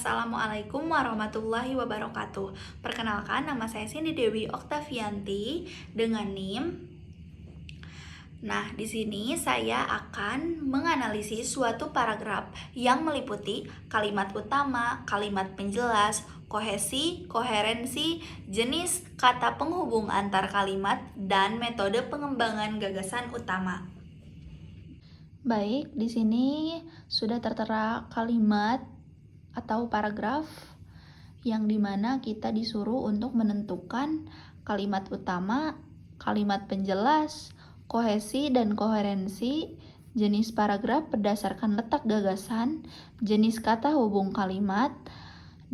Assalamualaikum warahmatullahi wabarakatuh. Perkenalkan, nama saya Cindy Dewi Oktavianti dengan NIM. Nah, di sini saya akan menganalisis suatu paragraf yang meliputi kalimat utama, kalimat penjelas, kohesi, koherensi, jenis kata penghubung antar kalimat, dan metode pengembangan gagasan utama. Baik, di sini sudah tertera kalimat atau paragraf yang dimana kita disuruh untuk menentukan kalimat utama, kalimat penjelas, kohesi dan koherensi, jenis paragraf berdasarkan letak gagasan, jenis kata hubung kalimat,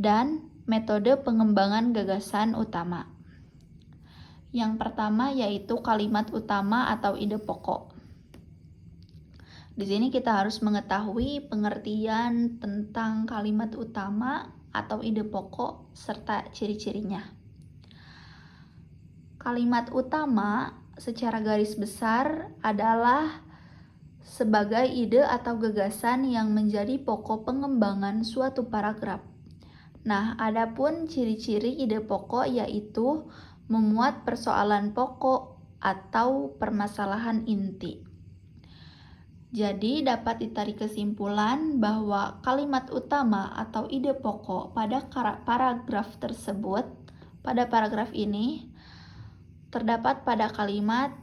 dan metode pengembangan gagasan utama. Yang pertama yaitu kalimat utama atau ide pokok. Di sini kita harus mengetahui pengertian tentang kalimat utama atau ide pokok serta ciri-cirinya. Kalimat utama secara garis besar adalah sebagai ide atau gagasan yang menjadi pokok pengembangan suatu paragraf. Nah, adapun ciri-ciri ide pokok yaitu memuat persoalan pokok atau permasalahan inti. Jadi dapat ditarik kesimpulan bahwa kalimat utama atau ide pokok pada paragraf tersebut, pada paragraf ini, terdapat pada kalimat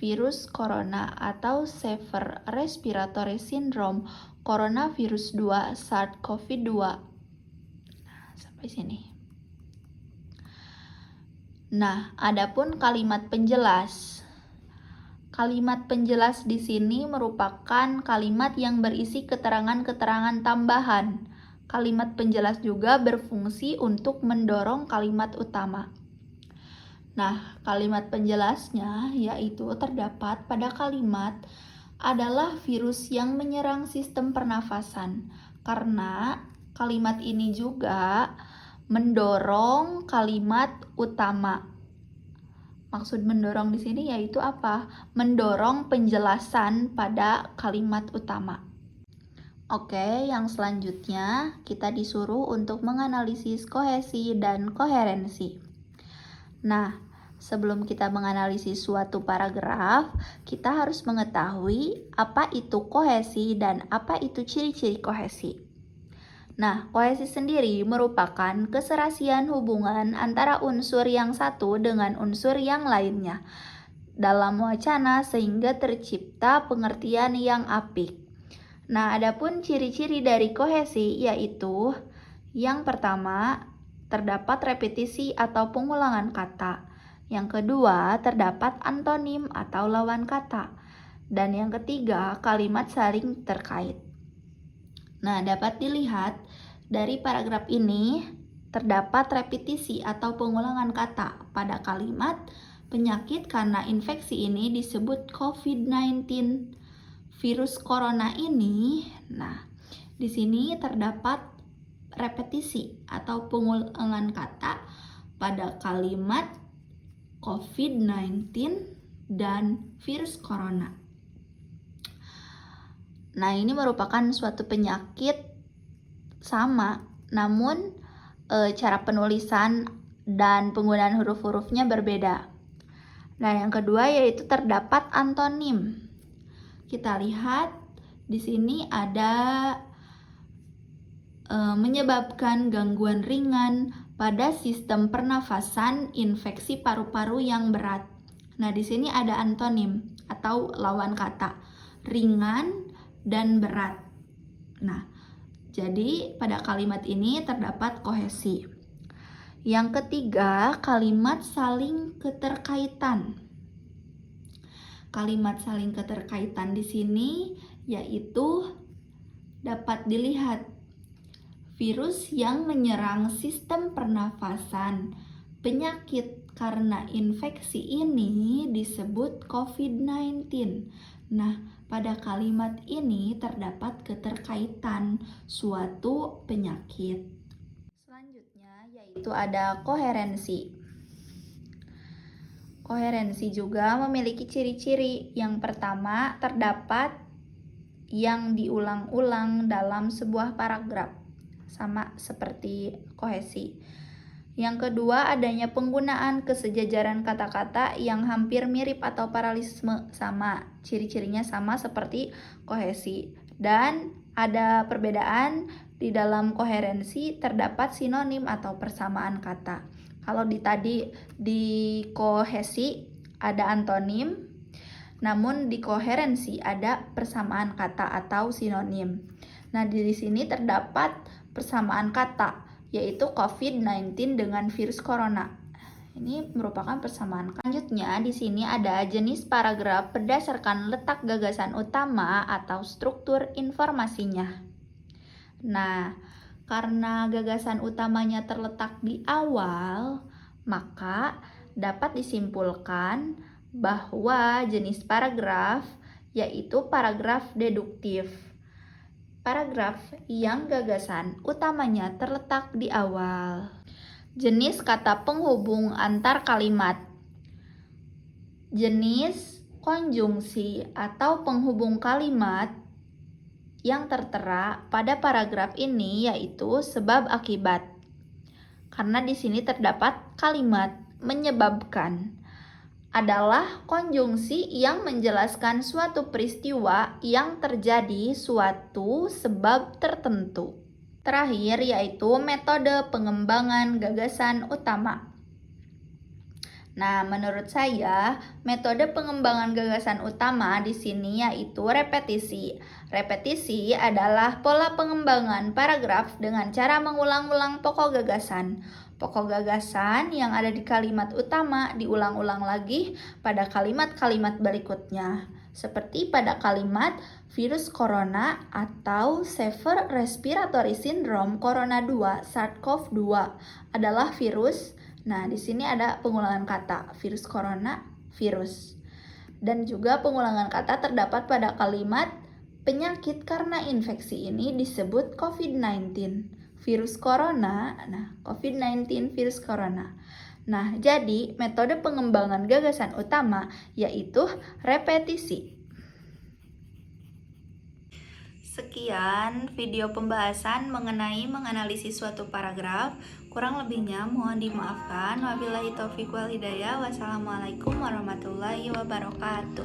virus corona atau Severe Respiratory Syndrome Coronavirus 2 SARS-CoV-2. Sampai sini. Nah, adapun kalimat penjelas. Kalimat penjelas di sini merupakan kalimat yang berisi keterangan-keterangan tambahan. Kalimat penjelas juga berfungsi untuk mendorong kalimat utama. Nah, kalimat penjelasnya yaitu terdapat pada kalimat adalah virus yang menyerang sistem pernafasan. Karena kalimat ini juga mendorong kalimat utama. Maksud mendorong di sini yaitu apa? Mendorong penjelasan pada kalimat utama. Oke, yang selanjutnya kita disuruh untuk menganalisis kohesi dan koherensi. Nah, sebelum kita menganalisis suatu paragraf, kita harus mengetahui apa itu kohesi dan apa itu ciri-ciri kohesi. Nah, kohesi sendiri merupakan keserasian hubungan antara unsur yang satu dengan unsur yang lainnya dalam wacana sehingga tercipta pengertian yang apik. Nah, adapun ciri-ciri dari kohesi yaitu yang pertama, terdapat repetisi atau pengulangan kata. Yang kedua, terdapat antonim atau lawan kata. Dan yang ketiga, kalimat saling terkait. Nah, dapat dilihat dari paragraf ini terdapat repetisi atau pengulangan kata pada kalimat penyakit karena infeksi ini disebut COVID-19. Virus corona ini, nah, di sini terdapat repetisi atau pengulangan kata pada kalimat COVID-19 dan virus corona. Nah, ini merupakan suatu penyakit sama, namun cara penulisan dan penggunaan huruf-hurufnya berbeda. Nah, yang kedua yaitu terdapat antonim. Kita lihat di sini ada menyebabkan gangguan ringan pada sistem pernafasan, infeksi paru-paru yang berat. Nah, di sini ada antonim atau lawan kata, ringan dan berat. Nah, jadi pada kalimat ini terdapat kohesi. Yang ketiga, kalimat saling keterkaitan. Kalimat saling keterkaitan di sini yaitu dapat dilihat virus yang menyerang sistem pernafasan. Penyakit karena infeksi ini disebut COVID-19. Nah, pada kalimat ini terdapat keterkaitan suatu penyakit. Selanjutnya yaitu ada koherensi. Koherensi juga memiliki ciri-ciri. Yang pertama, terdapat yang diulang-ulang dalam sebuah paragraf. sama seperti kohesi. Yang kedua, adanya penggunaan kesejajaran kata-kata yang hampir mirip atau paralelisme, sama. Ciri-cirinya sama seperti kohesi. Dan ada perbedaan di dalam koherensi terdapat sinonim atau persamaan kata. Kalau di kohesi ada antonim, namun di koherensi ada persamaan kata atau sinonim. Nah, di sini terdapat persamaan kata, yaitu COVID-19 dengan virus corona. Ini merupakan persamaan. Selanjutnya, di sini ada jenis paragraf berdasarkan letak gagasan utama atau struktur informasinya. Nah, karena gagasan utamanya terletak di awal, maka dapat disimpulkan bahwa jenis paragraf yaitu paragraf deduktif. Paragraf yang gagasan utamanya terletak di awal. Jenis kata penghubung antar kalimat. Jenis konjungsi atau penghubung kalimat yang tertera pada paragraf ini yaitu sebab akibat. Karena di sini terdapat kalimat menyebabkan adalah konjungsi yang menjelaskan suatu peristiwa yang terjadi suatu sebab tertentu. Terakhir yaitu metode pengembangan gagasan utama. Nah, menurut saya, metode pengembangan gagasan utama di sini yaitu repetisi. Repetisi adalah pola pengembangan paragraf dengan cara mengulang-ulang pokok gagasan. Pokok gagasan yang ada di kalimat utama diulang-ulang lagi pada kalimat-kalimat berikutnya. Seperti pada kalimat virus corona atau Severe Respiratory Syndrome Corona 2 SARS-CoV-2 adalah virus. Nah, di sini ada pengulangan kata virus corona, virus. Dan juga pengulangan kata terdapat pada kalimat penyakit karena infeksi ini disebut COVID-19. Virus corona, nah COVID-19 virus corona. Nah, jadi metode pengembangan gagasan utama yaitu repetisi. Sekian video pembahasan mengenai menganalisis suatu paragraf. Kurang lebihnya mohon dimaafkan. Wabillahi taufiq wal hidayah. Wassalamualaikum warahmatullahi wabarakatuh.